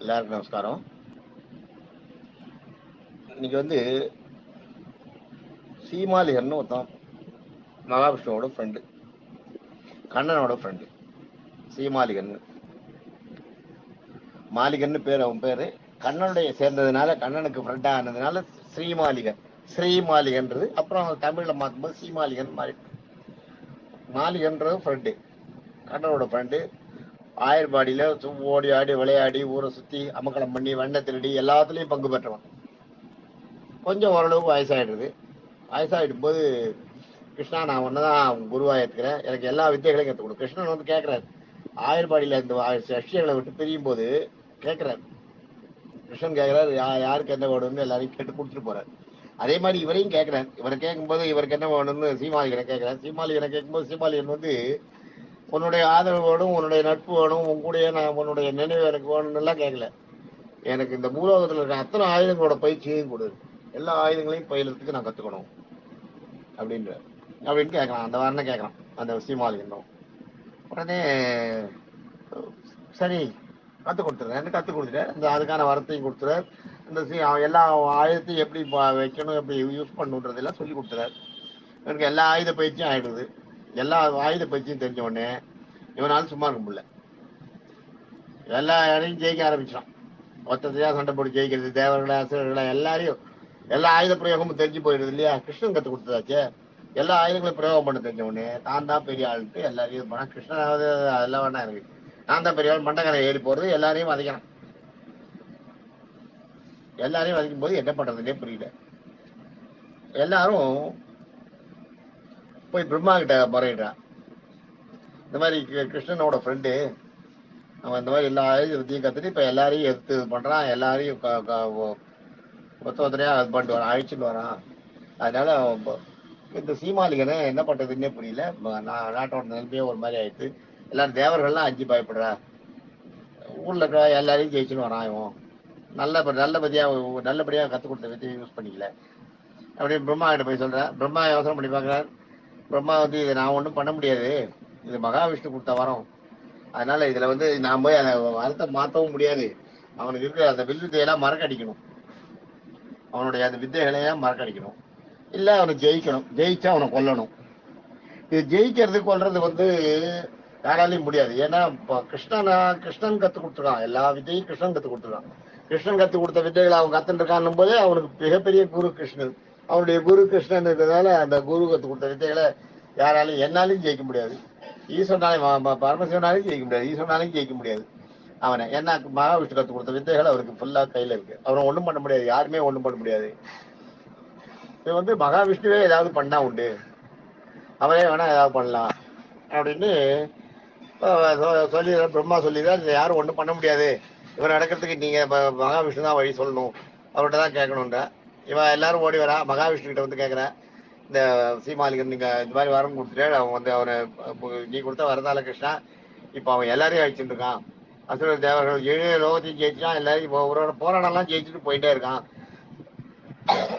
எல்லாருக்கும் நமஸ்காரம். இன்னைக்கு வந்து சீமாலிகன்னு ஒருத்தன் மகாவிஷ்ணுவோட ஃப்ரெண்டு, கண்ணனோட ஃப்ரெண்டு. சீமாலிகன் மாலிகன்னு பேர், அவன் பேரு. கண்ணனுடைய சேர்ந்ததுனால, கண்ணனுக்கு ஃப்ரெண்டா ஆனதுனால ஸ்ரீமாலிகன், ஸ்ரீமாலிகன்றது. அப்புறம் தமிழ்ல மாற்றும்போது சீமாலிகன் மாறி. மாலிகன்றது ஃப்ரெண்டு, கண்ணனோட ஃப்ரெண்டு. ஆயர்பாடியில ஓடி ஆடி விளையாடி ஊரை சுத்தி அமக்கலம் பண்ணி வண்ண திருடி எல்லாத்துலயும் பங்கு பெற்றவன். கொஞ்சம் ஓரளவுக்கு வயசாயிடுது. வயசாகிடும் போது, கிருஷ்ணா நான் ஒன்னதான் குருவா ஏற்றுக்கிறேன், எனக்கு எல்லா வித்தைகளையும் கற்றுக் கொடு. கிருஷ்ணன் வந்து கேட்கிறாரு. ஆயர்பாடியில இந்த சஷ்டிகளை விட்டு பிரியும் போது கேட்கிறாரு. கிருஷ்ணன் கேட்கிறாரு, யாருக்கு என்ன வேணும்னு எல்லாரையும் கேட்டு கொடுத்துட்டு போறாரு. அதே மாதிரி இவரையும் கேட்கிறார். இவரை கேட்கும்போது இவருக்கு என்ன வேணும்னு சீமாலிகனை கேட்கிறார். சீமாலிகனை கேட்கும்போது சீமாலிகன் வந்து, உன்னுடைய ஆதரவு வேணும், உன்னுடைய நட்பு வேணும், உன் கூட நான் உன்னுடைய நினைவு எனக்கு வேணும்னு எல்லாம் கேட்கல. எனக்கு இந்த பூலோகத்தில் இருக்க அத்தனை ஆயுதங்களோட பயிற்சியையும் கொடு, எல்லா ஆயுதங்களையும் பயிலுறதுக்கு நான் கத்துக்கணும் அப்படின்னு கேட்கலாம். அந்த வாரம் கேட்கலாம் அந்த சீமாலிகன். உடனே சரி கற்றுக் கொடுத்துருறேன், கற்றுக் கொடுத்துட்டேன். இந்த அதுக்கான வரத்தையும் கொடுத்துறாரு. இந்த எல்லா ஆயுதத்தையும் எப்படி வைக்கணும், எப்படி யூஸ் பண்ணுன்றதெல்லாம் சொல்லி கொடுத்துறாரு. எனக்கு எல்லா ஆயுத பயிற்சியும் ஆயிடுது. எல்லா ஆயுத பயிற்சியும் தெரிஞ்ச உடனே இவனாலும் சும்மா இருக்க முடியல. எல்லா இடையும் ஜெயிக்க ஆரம்பிச்சான். ஒத்தத்தையா சண்டை போட்டு ஜெயிக்கிறது, தேவர்களை அசுரர்களை எல்லாரையும். எல்லா ஆயுத பிரயோகமும் தெரிஞ்சு போயிடுது இல்லையா, கிருஷ்ணன் கற்றுக் கொடுத்ததாச்சே. எல்லா ஆயுதங்களையும் பிரயோகம் பண்ண தெரிஞ்ச உடனே தான் தான் பெரிய ஆளுட்டு எல்லாரையும் இது பண்ணா. கிருஷ்ணனாவது அதெல்லாம் வேணா இருக்கு, நான் தான் பெரிய ஆள். மண்டகரை ஏறி போறது, எல்லாரையும் வதைக்கிறான். எல்லாரையும் வதைக்கும் போது என்ன பண்றதுன்னே புரியல. எல்லாரும் போய் பிரம்மா கிட்ட முறையிடுறான். இந்த மாதிரி கிருஷ்ணனோட ஃப்ரெண்டு அவன் இந்த மாதிரி எல்லா ஆயுதத்தையும் கத்துட்டு இப்ப எல்லாரையும் எடுத்து பண்றான், எல்லாரையும் ஒத்தரையா அது பண்ணிட்டு வரான், அழிச்சுட்டு வரான். அதனால இந்த சீமாலிகனை என்ன பண்றதுன்னே புரியல. நாட்டோட நிலைமையே ஒரு மாதிரி ஆயிடுச்சு. எல்லாரும் தேவர்கள்லாம் அஞ்சு பயப்படுறா. ஊர்ல இருக்க எல்லாரையும் ஜெயிச்சுன்னு வரான் இவன். நல்லபடியா கத்துக் கொடுத்த வித்தியை யூஸ் பண்ணிக்கல அப்படின்னு பிரம்மா கிட்ட போய் சொல்றேன். பிரம்மா யோசனை பண்ணி பாக்குறாரு. பிரம்மா வந்து இதை நான் ஒன்றும் பண்ண முடியாது, இது மகாவிஷ்ணு கொடுத்த வரம். அதனால இதுல வந்து நான் போய் அந்த வரத்தை மாற்றவும் முடியாது. அவனுக்கு இருக்கிற அந்த வில்வித்தையெல்லாம் மறக்கடிக்கணும், அவனுடைய அந்த வித்தைகளையெல்லாம் மறக்கடிக்கணும். இல்ல அவனை ஜெயிக்கணும், ஜெயிச்சா அவனை கொல்லணும். இது ஜெயிக்கிறது கொல்றது வந்து யாராலையும் முடியாது. ஏன்னா கிருஷ்ணன் கத்து கொடுத்துருக்கான், எல்லா வித்தையும் கிருஷ்ணன் கத்து கொடுத்துருக்கான். கிருஷ்ணன் கத்து கொடுத்த வித்தைகளை அவன் கத்துட்டு இருக்கான் போதே அவனுக்கு மிகப்பெரிய குரு கிருஷ்ணன். அவனுடைய குரு கிருஷ்ணன் இருக்கிறதுனால அந்த குரு கத்து கொடுத்த வித்தைகளை யாராலையும் என்னாலையும் ஜெயிக்க முடியாது. ஈஸ்வரனாலையும் பரமசிவனாலையும் ஜெயிக்க முடியாது, ஈஸ்வரனாலையும் ஜெயிக்க முடியாது அவனை. ஏன்னா மகாவிஷ்ணு கத்து கொடுத்த வித்தைகள் அவருக்கு ஃபுல்லா கையில இருக்கு. அவனை ஒண்ணும் பண்ண முடியாது, யாருமே ஒண்ணும் பண்ண முடியாது. இது வந்து மகாவிஷ்ணுவே ஏதாவது பண்ணா உண்டு, அவரே வேணா ஏதாவது பண்ணலாம் அப்படின்னு சொல்லி பிரம்மா சொல்லிடுறார். இதை யாரும் ஒன்றும் பண்ண முடியாது, இவன் நடக்கிறதுக்கு நீங்க மகாவிஷ்ணு தான் வழி சொல்லணும், அவர்கிட்ட தான் கேட்கணுன்ற. இவன் எல்லாரும் ஓடி வரா. மகாவிஷ்ணு கிட்ட வந்து கேட்கிறேன், இந்த சீமாலிகன் நீங்க இந்த மாதிரி வரம் கொடுத்துட்டு அவன் வந்து அவனை நீ கொடுத்த வரதால கிருஷ்ணா இப்ப அவன் எல்லாரையும் அழிச்சுட்டு இருக்கான். அசுர தேவர்கள் 7 லோகத்தையும் ஜெயிச்சுட்டான், எல்லாரையும் ஒரு போராடலாம் ஜெயிச்சுட்டு போயிட்டே இருக்கான்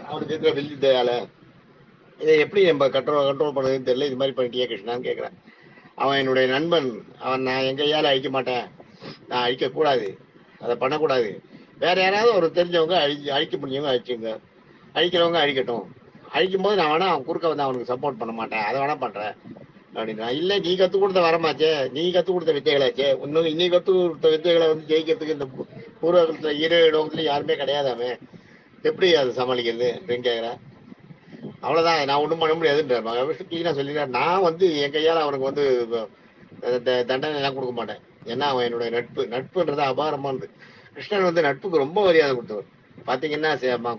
அவனுக்கு இருக்கிற வில்லி தயால. இதை எப்படி நம்ம கண்ட்ரோல் பண்ணதுன்னு தெரியல, இது மாதிரி பண்ணிட்டியே கிருஷ்ணான்னு கேட்கிறேன். அவன் என்னுடைய நண்பன், அவன் நான் எங்க கையால அழிக்க மாட்டேன், நான் அழிக்க கூடாது, அதை பண்ணக்கூடாது. வேற யாராவது ஒரு தெரிஞ்சவங்க அழிக்க முடிஞ்சவங்க அழிச்சுங்க, அழிக்கிறவங்க அழிக்கட்டும். அழிக்கும் போது நான் வேணா அவன் குறுக்க வந்து அவனுக்கு சப்போர்ட் பண்ண மாட்டேன், அதை வேணா பண்றேன் அப்படின்னா. இல்ல நீ கத்து கொடுத்த வரமாச்சே, நீ கத்து கொடுத்த வித்தைகளாச்சே, இன்னும் நீ கத்து கொடுத்த வித்தைகளை வந்து ஜெயிக்கிறதுக்கு இந்த பூர்வகத்துல 7 இடத்துல யாருமே கிடையாதாமே, எப்படி அதை சமாளிக்கிறது அப்படின்னு கேட்கிறேன். அவ்வளவுதான், நான் ஒண்ணும் பண்ண முடியாதுன்ற மகாவிஷ்ணு சொல்லிடுறேன். நான் வந்து என் கையால அவனுக்கு வந்து தண்டனை எல்லாம் கொடுக்க மாட்டேன். ஏன்னா அவன் என்னுடைய நட்புன்றது அபாரமானது. கிருஷ்ணன் வந்து நட்புக்கு ரொம்ப மரியாதை கொடுத்தவர். பாத்தீங்கன்னா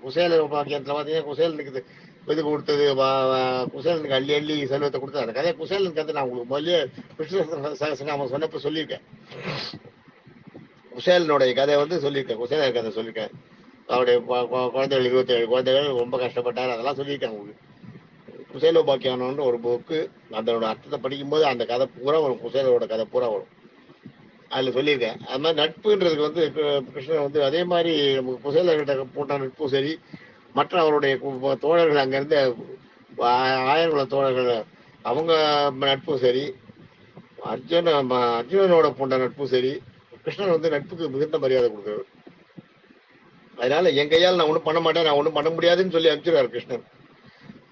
குசேல பாக்கியத்துல பாத்தீங்கன்னா குசேலனுக்கு இது கொடுத்தது, குசேலனுக்கு அள்ளி அள்ளி செல்வத்தை கொடுத்தது. அந்த கதையை குசேலன் கதை நான் உங்களுக்கு முதல்ல விஷ்ணு சகஸ்ரநாமம் சொன்னப்ப சொல்லியிருக்கேன். குசேலனுடைய கதை வந்து சொல்லியிருக்கேன், குசேலன் கதை சொல்லியிருக்கேன். அவருடைய குழந்தைகள் 27 குழந்தைகள் ரொம்ப கஷ்டப்பட்டார், அதெல்லாம் சொல்லியிருக்கேன் உங்களுக்கு. குசேல பாக்கியானோன்னு ஒரு புக்கு, அதோட அர்த்தத்தை படிக்கும்போது அந்த கதை பூரா வரும், குசேலோட கதை பூரா வரும், அதுல சொல்லியிருக்கேன். அது மாதிரி நட்புன்றதுக்கு வந்து கிருஷ்ணன் வந்து அதே மாதிரி நமக்கு குசேலர்கிட்ட போட்ட நட்பும் சரி, மற்ற அவருடைய தோழர்கள் அங்கிருந்த ஆயிரங்குல தோழர்கள் அவங்க நட்பும் சரி, அர்ஜுனனோட போன்ற நட்பும் சரி, கிருஷ்ணன் வந்து நட்புக்கு மிகுந்த மரியாதை கொடுக்குறவர். அதனால என் கையால் நான் ஒன்றும் பண்ண மாட்டேன், நான் ஒன்றும் பண்ண முடியாதுன்னு சொல்லி அனுப்பிச்சிருக்காரு கிருஷ்ணன்.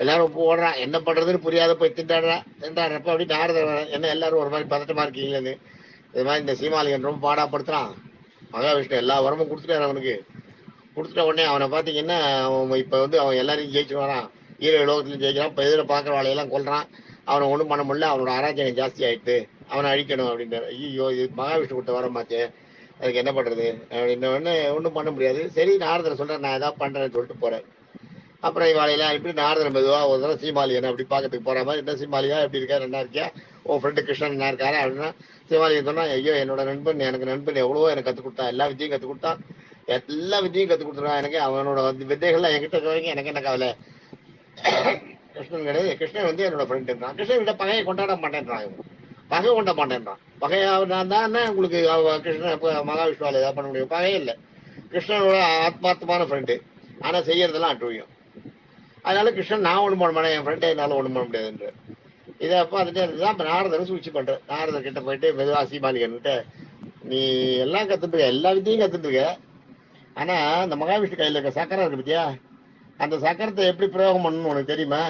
எல்லாரும் ஓடுறான், என்ன பண்றதுன்னு புரியாத போய் திண்டாடுறப்ப அப்படி நாரதர் என்ன எல்லாரும் ஒரு மாதிரி பதட்டமா இருக்கீங்களேன்னு, இது மாதிரி இந்த சீமாலியன் ரொம்ப பாடாப்படுத்துறான். மகாவிஷ்ணு எல்லா வரமும் கொடுத்துட்டாரு அவனுக்கு. கொடுத்துட்ட உடனே அவனை பார்த்தீங்கன்னா அவன் இப்போ வந்து அவன் எல்லாரையும் ஜெயிச்சு வரான், ஈர லோகத்துலையும் ஜெயிக்கிறான். இப்போ எதிர பார்க்குற வாழையெல்லாம் கொள்றான். அவனை ஒன்றும் பண்ண முடியல, அவனோட அராஜகம் ஜாஸ்தி ஆயிடுத்து, அவனை அழிக்கணும் அப்படின்றாரு. ஐயோ இது மகாவிஷ்ணு கொடுத்த வரமாச்சே, அதுக்கு என்ன பண்றது அப்படின்ன உடனே ஒன்றும் பண்ண முடியாது. சரி நாரதர் சொல்றேன், நான் ஏதாவது பண்றேன்னு சொல்லிட்டு போறேன். அப்புறம் இவாளையெல்லாம் இப்படி நாரதர் மெதுவா ஒரு தடவை சீமாலியன் அப்படி பார்க்கறதுக்கு போற மாதிரி, என்ன சீமாலியா எப்படி இருக்கா, ரெண்டா இருக்கியா, உன் ஃப்ரெண்டு கிருஷ்ணன் என்ன இருக்காரு அப்படின்னா, சீமாலியன் சொன்னா, ஐயோ என்னோட நண்பன், எனக்கு நண்பன் எவ்வளவோ எனக்கு கற்றுக் கொடுத்தான், எல்லா வித்தையும் கற்றுக் கொடுத்தான், எல்லா வித்தையும் கற்றுக் கொடுத்துருவான் எனக்கு, அவனோட வந்து வித்தைகள்லாம் என்கிட்ட இருக்க எனக்கு என்ன கவலை. கிருஷ்ணன் கிடையாது, கிருஷ்ணன் வந்து என்னோட ஃப்ரெண்டுன்றான். கிருஷ்ணன் கிட்ட பகையை கொண்டாட மாட்டேன்றான், பகை கொண்ட மாட்டேன்றான். பகையா நான் தான் உங்களுக்கு கிருஷ்ணன் மகாவிஷ்ணுவால் ஏதாவது பண்ண முடியும், பகையே இல்லை. கிருஷ்ணனோட ஆத்மார்த்தமான ஃப்ரெண்டு, ஆனா செய்யறதெல்லாம் அட்டுழியும். அதனால கிருஷ்ணன் நான் ஒண்ணு பண்ண மாட்டேன், என் ஃப்ரெண்டை என்னால ஒண்ணு பண்ண முடியாதுன்ற இதை அப்ப அதுட்டே இருந்துதான். இப்ப நாரதர் சூழ்ச்சி பண்றேன். நாரதர் கிட்ட போயிட்டு மெதுவா சீமாலிகன்கிட்ட, நீ எல்லாம் கத்துட்டு எல்லா வித்தையும் கத்துட்டு இருக்க, ஆனா இந்த மகாவிஷ்ணு கையில இருக்க சக்கரம் இருக்கு பத்தியா, அந்த சக்கரத்தை எப்படி பிரயோகம் பண்ணணும்னு உனக்கு தெரியுமா?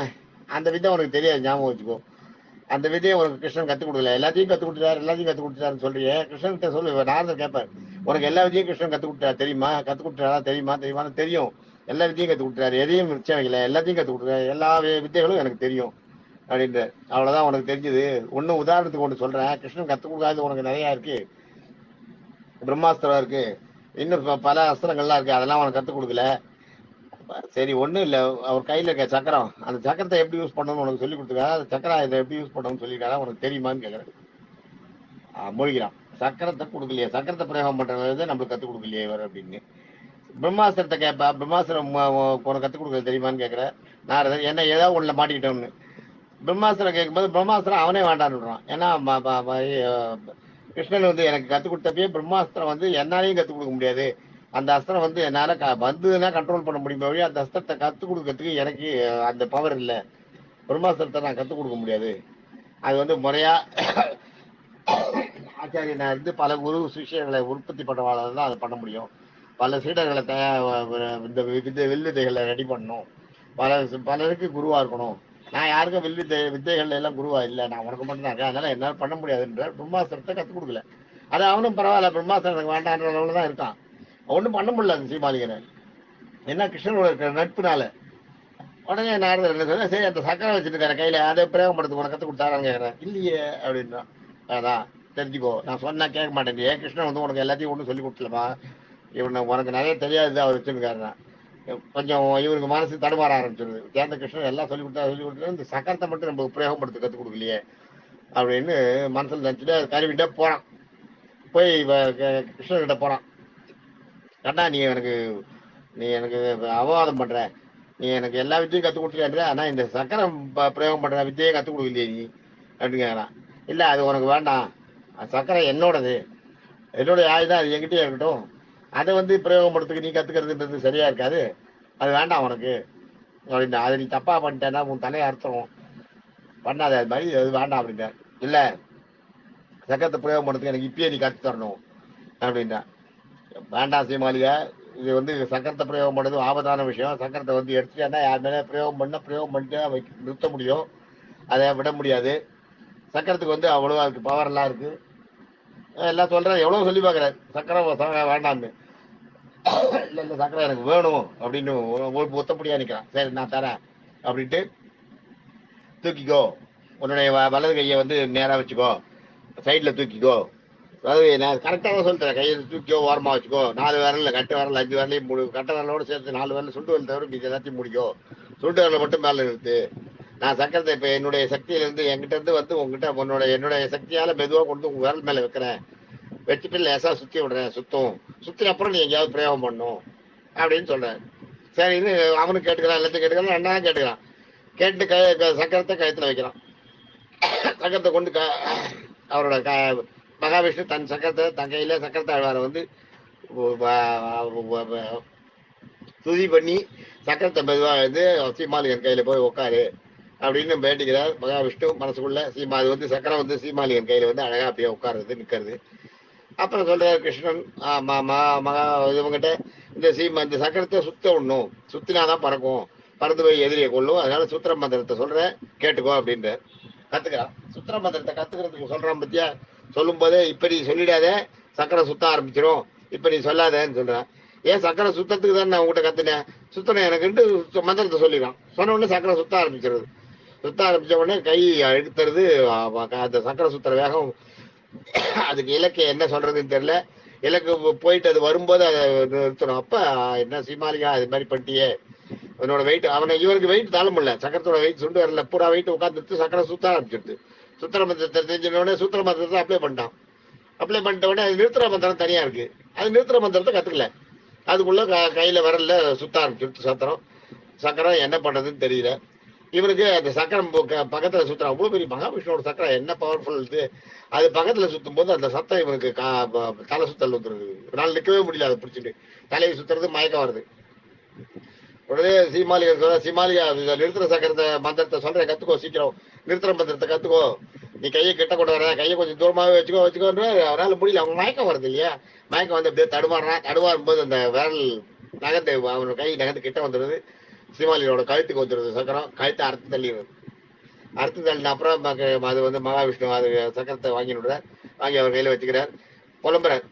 அந்த வித்தை உனக்கு தெரியாது, ஞாபகம் வச்சுக்கோ. அந்த விதையை உனக்கு கிருஷ்ணன் கத்துக் கொடுக்கல, எல்லாத்தையும் கத்துக் கொடுத்தாரு, எல்லாத்தையும் கத்துக் கொடுத்தாருன்னு சொல்றியே, கிருஷ்ணன் கிட்ட சொல்லு. நாரதர் கேட்பார், உனக்கு எல்லா விதையும் கிருஷ்ணன் கத்துக் கொடுத்தாரு தெரியுமா, கத்துக் கொடுத்தாரா தெரியுமா, தெரியுமான்னு தெரியும். எல்லா வித்தையும் கத்துக் கொடுத்தாரு, எதையும் மிச்சம் வைக்கல, எல்லாத்தையும் கத்துக் கொடுத்தாரு, எல்லா வித்தைகளும் எனக்கு தெரியும் அப்படின்ற. அவ்வளவுதான் உனக்கு தெரிஞ்சது. ஒன்னும் உதாரணத்துக்கு ஒன்று சொல்றேன், கிருஷ்ணன் கத்துக் கொடுக்காது உனக்கு நிறைய இருக்கு. பிரம்மாஸ்திரம் இருக்கு, இன்னும் பல அஸ்திரங்கள்லாம் இருக்கு, அதெல்லாம் உனக்கு கத்துக் கொடுக்கல. சரி ஒண்ணும் இல்ல, அவர் கையில இருக்க சக்கரம், அந்த சக்கரத்தை எப்படி யூஸ் பண்ணணும்னு உனக்கு சொல்லி கொடுத்துருக்கா, அந்த சக்கரம் இதை எப்படி யூஸ் பண்ணணும்னு சொல்லியிருக்காரா, உனக்கு தெரியுமான்னு கேட்கறேன். மூழ்கிறான். சக்கரத்தை கொடுக்கலையே, சக்கரத்தை பிரயோகம் பண்றது நம்மளுக்கு கத்துக் கொடுக்கலையே இவர் அப்படின்னு. பிரம்மாஸ்திரத்தை கேட்பா, பிரம்மாஸ்திரம் உனக்கு கத்துக் கொடுக்கறது தெரியுமான்னு கேட்கிற. நான் என்ன ஏதாவது ஒண்ணுல மாட்டிக்கிட்டோம்னு பிரம்மாஸ்திரம் கேட்கும்போது பிரம்மாஸ்திரம் அவனே வேண்டான்னு. ஏன்னா கிருஷ்ணன் வந்து எனக்கு கத்துக் கொடுத்தப்பயே பிரம்மாஸ்திரம் வந்து என்னாலையும் கத்துக் கொடுக்க முடியாது, அந்த அஸ்திரம் வந்து என்னால வந்துன்னா கண்ட்ரோல் பண்ண முடியுமே வழி, அந்த அஸ்திரத்தை கத்துக் கொடுக்கறதுக்கு எனக்கு அந்த பவர் இல்லை, பிரம்மாஸ்திரத்தை நான் கத்துக் கொடுக்க முடியாது. அது வந்து முறையா ஆச்சாரியனா இருந்து பல குரு சிஷியர்களை உற்பத்தி பண்றவாளால தான் அதை பண்ண முடியும். பல சீடர்களை இந்த வில்வித்தைகளை ரெடி பண்ணணும், பலருக்கு குருவா இருக்கணும். நான் யாருக்கும் வித்தைகள்ல எல்லாம் குருவா இல்லை, நான் உனக்கு மட்டும் தான் இருக்கேன், அதனால என்னால பண்ண முடியாதுன்ற பிரம்மாஸ்திரத்தை கத்துக் கொடுக்கல. அது அவனும் பரவாயில்ல, பிரம்மாஸ்திரம் எனக்கு வேண்டான்ற அளவுல தான் இருக்கான், ஒன்றும் பண்ண முடியல அந்த சீமாலிகனை, என்ன கிருஷ்ணனோட இருக்கிற நட்புனால. உடனே நாரதர் என்ன சொல்ல, சரி அந்த சக்கரம் வச்சுட்டு கையில அதை பிரயோகம் படுத்து உனக்கு கற்றுக் கொடுத்தாரான்னு கேட்கறேன். இல்லையே அப்படின்னா, அதான் தெரிஞ்சுக்கோ, நான் சொன்னா கேட்க மாட்டேன், ஏன் கிருஷ்ணன் வந்து உனக்கு எல்லாத்தையும் ஒன்றும் சொல்லி கொடுத்துலமா, இவனை உனக்கு நிறைய தெரியாது அவர் வச்சுருக்காருன்னா கொஞ்சம் இவருக்கு மனசு தடுமாற ஆரம்பிச்சிருது. சேர்ந்த கிருஷ்ணன் எல்லாம் சொல்லி கொடுத்தா இந்த சக்கரத்தை மட்டும் நம்ம பிரயோகப்படுத்த கற்றுக் கொடுக்கலையே அப்படின்னு மனசில் நினச்சிட்டு அது கருவிட்டே போறான். போய் கிருஷ்ணன்கிட்ட போறான், கண்ணா நீ எனக்கு அபவாதம் பண்ற, நீ எனக்கு எல்லா வித்தையும் கற்றுக் கொடுத்துருக்காரு, ஆனா இந்த சக்கரம் பிரயோகம் பண்ற வித்தையே கற்றுக் கொடுக்கலையே நீ அப்படின்னு கேட்கறான். இல்ல அது உனக்கு வேண்டாம், சக்கரம் என்னோடது, என்னுடைய ஆயுதம், அது என்கிட்டயே இருக்கட்டும், அதை வந்து பிரயோகம் படுறதுக்கு நீ கத்துக்கிறதுன்றது சரியா இருக்காது, அது வேண்டாம் உனக்கு அப்படின்னா. அதை நீ தப்பா பண்ணிட்டேன்னா உன் தலையை அர்த்தம் பண்ணாத, அது மாதிரி அது வேண்டாம் அப்படின்ட்டேன். இல்ல சக்கரத்தை பிரயோகம் பண்றதுக்கு எனக்கு இப்பயே நீ கத்து தரணும் அப்படின்னா. வேண்டாம் சீமாலியா, இது வந்து சக்கரத்தை பிரயோகம் பண்ணது ஆபத்தான விஷயம், சக்கரத்தை வந்து எடுத்துட்டா யார் மேலே பிரயோகம் பண்ணிட்டு நிறுத்த முடியும், அதை விட முடியாது. சக்கரத்துக்கு வந்து அவ்வளவு அதுக்கு பவர் எல்லாம் இருக்கு, எல்லாம் சொல்றேன், எவ்வளவு சொல்லி பாக்குறாரு சக்கரம் வேண்டாம்னு. இல்ல இல்ல சக்கரம் எனக்கு வேணும் அப்படின்னு ஒத்தப்படியா நிக்கிறான். சரி நான் தரேன் அப்படின்ட்டு, தூக்கிக்கோ, உன்னுடைய வலது கையை வந்து நேரா வச்சுக்கோ, சைட்ல தூக்கிக்கோ, அதாவது நான் கரெக்டாக தான் சொல்லிட்டேன், கையை தூக்கியோ ஓரமா வச்சுக்கோ, 4 விரல் கட்டு விரல் 5 விரலையும் கட்ட விரலோட சேர்த்து 4 விரல் சுண்டு விரல் தவிர மீது எல்லாத்தையும் முடிக்கோ, சுண்டு விரலை மட்டும் மேல நிறுத்து. நான் சக்கரத்தை இப்ப என்னுடைய சக்தியில இருந்து என்கிட்ட இருந்து வந்து உங்ககிட்ட என்னுடைய சக்தியால மெதுவா கொண்டு உங்க விரல் மேல வைக்கிறேன், வச்சுட்டு லேசா சுத்தி விடுறேன், சுத்தி அப்புறம் நீ எங்கேயாவது பிரயோகம் பண்ணும் அப்படின்னு சொல்றேன். சரின்னு அவனுக்கு கேட்டுக்கிறான், எல்லாத்தையும் கேட்டுக்கிறான், அண்ணா கேட்டுக்கிறான். கேட்டு சக்கரத்தை கயத்துல வைக்கிறான். சக்கரத்தை கொண்டு அவரோட மகாவிஷ்ணு தன் சக்கரத்தை தன் கையில சக்கரத்தை ஆழ்வாரை வந்து துதி பண்ணி சக்கரத்தை மெதுவா வந்து சீமாலிகன் கையில போய் உட்காரு அப்படின்னு வேண்டிக்கிறார் மகாவிஷ்ணு மனசுக்குள்ள. அது வந்து சக்கரம் வந்து சீமாலிகன் கையில வந்து அழகா அப்படியே உட்காருறது நிக்கிறது. அப்புறம் சொல்றாரு கிருஷ்ணன் இவங்கிட்ட, இந்த சக்கரத்தை சுத்த விடணும், சுத்தினாதான் பறக்கும், பறந்து போய் எதிரியை கொள்ளும், அதனால சுத்திர மந்திரத்தை சொல்றேன் கேட்டுக்கோ அப்படின்ற கத்துக்கிறான். சுத்திர மந்திரத்தை கத்துக்கிறதுக்கு சொல்றான் பத்தியா. சொல்லும் போதே இப்ப நீ சொல்லிடாத, சக்கரம் சுத்த ஆரம்பிச்சிடும், இப்ப நீ சொல்லாதன்னு சொல்றான். ஏன் சக்கரம் சுத்தத்துக்கு தான் நான் உங்ககிட்ட கத்துனேன், சுத்தணும் எனக்குன்ட்டு மந்திரத்தை சொல்லிடுறான். சொன்ன உடனே சக்கரம் சுத்த ஆரம்பிச்சிருது. சுத்த ஆரம்பிச்ச உடனே கை எடுத்துறது, அந்த சக்கரம் சுத்துற வேகம், அதுக்கு இலக்கு என்ன சொல்றதுன்னு தெரியல. இலக்கு போயிட்டு அது வரும்போது அதை நிறுத்தணும். அப்ப என்ன சீமாலிகா இது மாதிரி பண்ணிட்டியே, இவனோட வெயிட், இவருக்கு வெயிட் தாழ முடியல, சக்கரத்தோட வெயிட் சுண்டு வரல, பூரா வெயிட் உட்காந்துட்டு சக்கரம் சுத்த ஆரம்பிச்சிருது. சுத்திர மந்திரத்தை தெரிஞ்சின உடனே சூத்திர மந்திரத்தை அப்ளை பண்ணிட்டான். அப்ளை பண்ணிட்ட உடனே அது நிறுத்துற மந்திரம் தனியா இருக்கு, அது நிறுத்துற மந்திரத்தை கத்துக்கல. அதுக்குள்ள கையில வரல சுத்த ஆரம்பிச்சிருது சத்திரம். சக்கரம் என்ன பண்றதுன்னு தெரியல இவனுக்கு. அந்த சக்கரம் பக்கத்துல சுத்துறான். அவ்வளவு பெரிய மகாவிஷ்ணுவோட சக்கரம் என்ன பவர்ஃபுல் இது. அது பக்கத்துல சுத்தும் போது அந்த சத்தம் இவனுக்கு தலை சுத்தல் வந்துருது. இவனால நிற்கவே முடியல, அதை பிடிச்சிட்டு தலையை சுத்துறது, மயக்கம் வருது. உடனே சீமாலிகன் சொல்ற, சீமாலிகா நிறுத்துற சக்கரத்தை மந்திரத்தை சொல்றேன் கத்துக்கோ, சீக்கிரம் நிறுத்துற மந்திரத்தை கத்துக்கோ, நீ கையை கிட்ட கொண்டு வர, கையை கொஞ்சம் தூரமாவே வச்சுக்கோன்ற. அவனால முடியல, அவன் மயக்கம் வருது இல்லையா. மயக்கம் வந்து அப்படியே தடுமாறான். தடுமாறும் போது அந்த விரல் நகர்ந்து, அவனோட கை நகர்ந்து கிட்ட வந்துடுது. சீமாலியோட கழுத்துக்கு வந்துடுது சக்கரம். கழுத்தை அறுத்து தள்ளிடுறது. அறுத்து தள்ளின அப்புறம் அது வந்து மகாவிஷ்ணு அது சக்கரத்தை வாங்கி விடுறார். வாங்கி அவர் கையில வச்சுக்கிறார். புலம்புறார்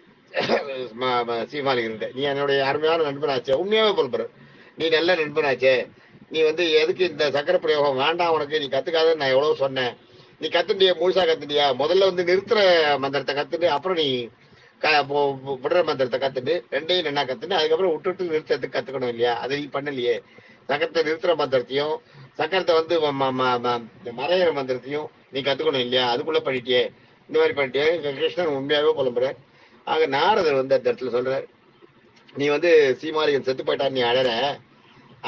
சீமாலிகிட்ட, நீ என்னுடைய அருமையான நண்பனாச்சே, உண்மையாவே புலம்புறார், நீ நல்ல நண்பனாச்சே, நீ வந்து எதுக்கு இந்த சக்கர பிரயோகம் வேண்டாம் உனக்கு, நீ கத்துக்காதன்னு நான் எவ்வளவு சொன்னேன், நீ கத்துட்டியா, முழுசா கத்துட்டியா, முதல்ல வந்து நிறுத்துற மந்திரத்தை கத்துட்டு அப்புறம் நீ விடுற மந்திரத்தை கத்துட்டு ரெண்டையும் என்ன கத்துட்டு அதுக்கப்புறம் விட்டுட்டு நிறுத்தத்துக்கு கத்துக்கணும் இல்லையா, அதை நீ பண்ணலையே. சக்கரத்தை நிறுத்துற மந்திரத்தையும் சக்கரத்தை வந்து மறையிற மந்திரத்தையும் நீ கத்துக்கணும் இல்லையா, அதுக்குள்ள பண்ணிட்டியே, இந்த மாதிரி பண்ணிட்டியே. கிருஷ்ணன் உண்மையாவே புலம்புற. ஆக நாரதர் வந்து அந்த இடத்துல சொல்ற, நீ வந்து சீமாலிகன் செத்து போயிட்டான் நீ அழற,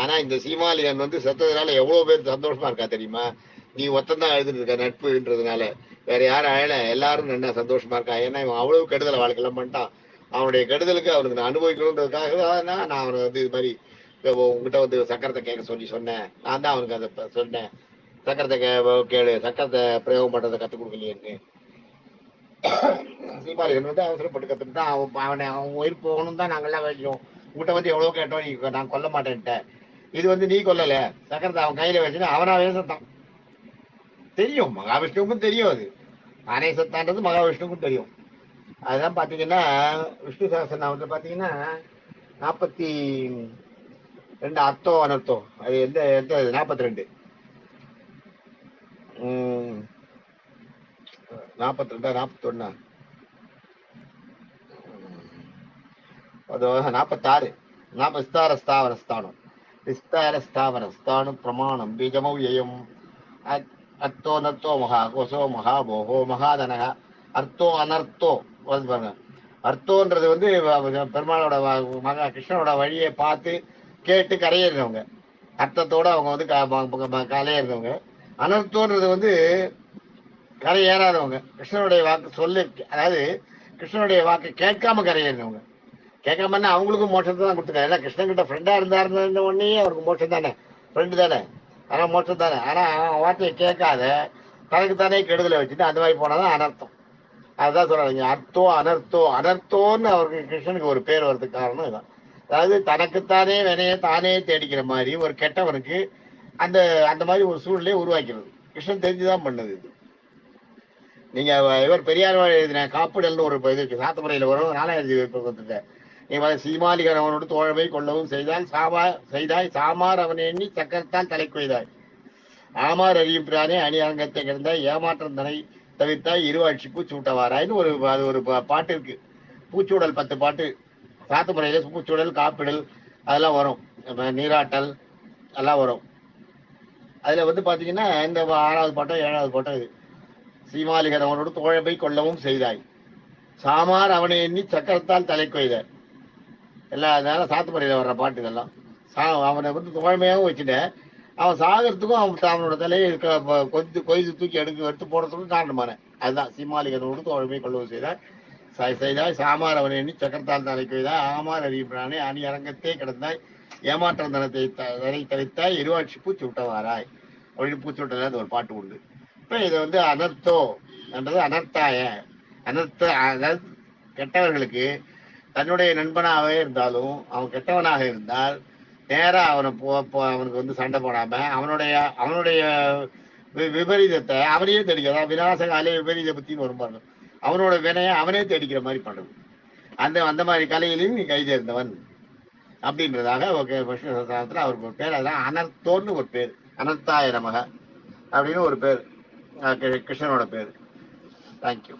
ஆனா இந்த சீமாலிகன் வந்து செத்ததுனால எவ்வளவு பேர் சந்தோஷமா இருக்கா தெரியுமா, நீ ஒத்தந்தான் அழுதுட்டு இருக்க நட்புன்றதுனால, வேற யாரும் அழல, எல்லாரும் என்ன சந்தோஷமா இருக்கா. ஏன்னா இவன் அவ்வளவு கெடுதலை வாழ்க்கைலாம் பண்ணிட்டான். அவனுடைய கெடுதலுக்கு அவனுக்கு நான் அனுபவிக்கணுன்றதுக்காக தான் நான் அவனை வந்து இது மாதிரி உங்ககிட்ட வந்து சக்கரத்தை கேட்க சொன்னேன். நான் தான் அவனுக்கு அதை சொன்னேன், சக்கரத்தை கேளு, சக்கரத்தை பிரயோகம் பண்றதை கத்துக் கொடுக்கலையேன்னு. சீமாலிகன் வந்து அவசரப்பட்டு கத்துட்டு அவன் உயிர் போகணும் தான் நாங்கெல்லாம் வேண்டியோம். உங்ககிட்ட வந்து எவ்வளவு கேட்டோம், நீ நான் கொல்ல மாட்டேன்ட்ட. இது வந்து நீ கொல்லல, சக்கரத்தை அவன் கையில வச்சுட்டு அவனாவே சத்தான். தெரியும் மகாவிஷ்ணுவுக்கும் தெரியும், அது நானே சத்தான்றது மகாவிஷ்ணுவுக்கும் தெரியும். அதுதான் பாத்தீங்கன்னா விஷ்ணு சகஸ்ரநாமத்துல பாத்தீங்கன்னா 42 அர்த்தோ அனர்த்தம், அது எந்த 42 42 41 46 விஸ்தார ஸ்தாவர ஸ்தானம், விஸ்தார ஸ்தாவர ஸ்தானம் பிரமாணம் பீஜமௌயம் அர்த்தோ நர்த்தோ மகா கோசோ மகாபோகோ மகாதனக அர்த்தோ அனர்த்தோ பாருங்க. அர்த்தோன்றது வந்து பெருமாளோட மகா கிருஷ்ணனோட வழியை பார்த்து கேட்டு கரையேறினவங்க, அர்த்தத்தோட அவங்க வந்து கரையேறினவங்க. அனர்த்தோன்றது வந்து கரை ஏறாதவங்க, கிருஷ்ணனுடைய வாக்கு சொல்லு, அதாவது கிருஷ்ணனுடைய வாக்கு கேட்காம கரையேறினவங்க. கேட்காமன்னா அவங்களுக்கும் மோட்சத்தை தான் கொடுத்துருக்காரு. ஏன்னா கிருஷ்ணன் கிட்ட ஃப்ரெண்டா இருந்தாருந்த உடனே அவருக்கு மோட்சம் தானே, ஃப்ரெண்டு தானே, ஆனா மோட்சம் தானே. ஆனா வார்த்தையை கேட்காத தனக்கு தானே கெடுதலை வச்சுட்டு அந்த மாதிரி போனாதான் அனர்த்தம். அதுதான் சொல்றாங்க அர்த்தோ அனர்த்தோ. அனர்த்தோன்னு அவருக்கு கிருஷ்ணனுக்கு ஒரு பேர் வர்றதுக்கு காரணம் இதுதான். அதாவது தனக்குத்தானே வினைய தானே தேடிக்கிற மாதிரி ஒரு கெட்டவனுக்கு அந்த அந்த மாதிரி ஒரு சூழ்நிலையை உருவாக்கிறது கிருஷ்ணன் தெரிஞ்சுதான் பண்ணது இது. நீங்க இவர் பெரியார் எழுதின காப்பிடல்னு ஒரு இது இருக்கு, சாத்தமுறையில வரும், 4,000 நீ சீமாலிகன் அவனோடு தோழமை கொள்ளவும் செய்தாய் சாமார் அவனை எண்ணி சக்கரத்தால் தலை கொய்தாய், ஆமார் அறியும் பிரானே அணி அரங்கத்தை கிடந்தாய், ஏமாற்றம் தனை தவிர்த்தாய், இருவாட்சி பூச்சூட்டவாராய்னு அது ஒரு பாட்டு இருக்கு. பூச்சூடல் 10 பாட்டு சாத்துமுறையில, பூச்சூடல் காப்பிடல் அதெல்லாம் வரும், நீராட்டல் எல்லாம் வரும். அதுல வந்து பாத்தீங்கன்னா இந்த 6வது பாட்டம் 7வது பாட்டம் இது. சீமாலிகன் அவனோடு தோழமை கொள்ளவும் செய்தாய், சாமார் அவனை எண்ணி சக்கரத்தால் தலை கொய்தாய், எல்லாம் அதனால சாத்துமுறையில வர்ற பாட்டு இதெல்லாம். அவனை வந்து தோழமையாகவும் வச்சுட்டேன், அவன் சாகிறதுக்கும் அவனோட தலையை கொஞ்சம் கொய்து தூக்கி எடுத்து போடுறதுக்கும் காரணமான அதுதான். சீமாலிகனோடு தோழமை கொள்ளவும் செய்தாய் சாமார் அவனை எண்ணி சக்கரத்தால் தலை கொய்தாய், ஆமார் அறிவிப்பானே அணி அரங்கத்தே கிடந்தாய், ஏமாற்றம் தனத்தை தவித்தாய், இருவாட்சி பூச்சி விட்டவாராய் அப்படின்னு பூச்சி விட்டது ஒரு பாட்டு உண்டு. இப்ப இதை வந்து அனர்த்தோ என்றது அனர்த்தாய, அனர்த்த அதாவது கெட்டவர்களுக்கு தன்னுடைய நண்பனாகவே இருந்தாலும் அவன் கெட்டவனாக இருந்தால் நேரா அவனை அவனுக்கு வந்து சண்டை போடாம அவனுடைய விபரீதத்தை அவனையே தேடிக்க, அதாவது விநாசகாலே விபரீத புத்தின்னு வரும்பாங்க, அவனோட வினையை அவனே தேடிக்கிற மாதிரி பண்றது. அந்த மாதிரி கலையிலையும் நீ கை சேர்ந்தவன் அப்படின்றதாக விஷ்ணு சஹஸ்ரநாமத்துல அவருக்கு ஒரு பேர், அதான் அனர்த்தோன்னு ஒரு பேர், அனர்த்தாய நமக அப்படின்னு ஒரு பேர் கிருஷ்ணனோட பேர். தேங்க்யூ.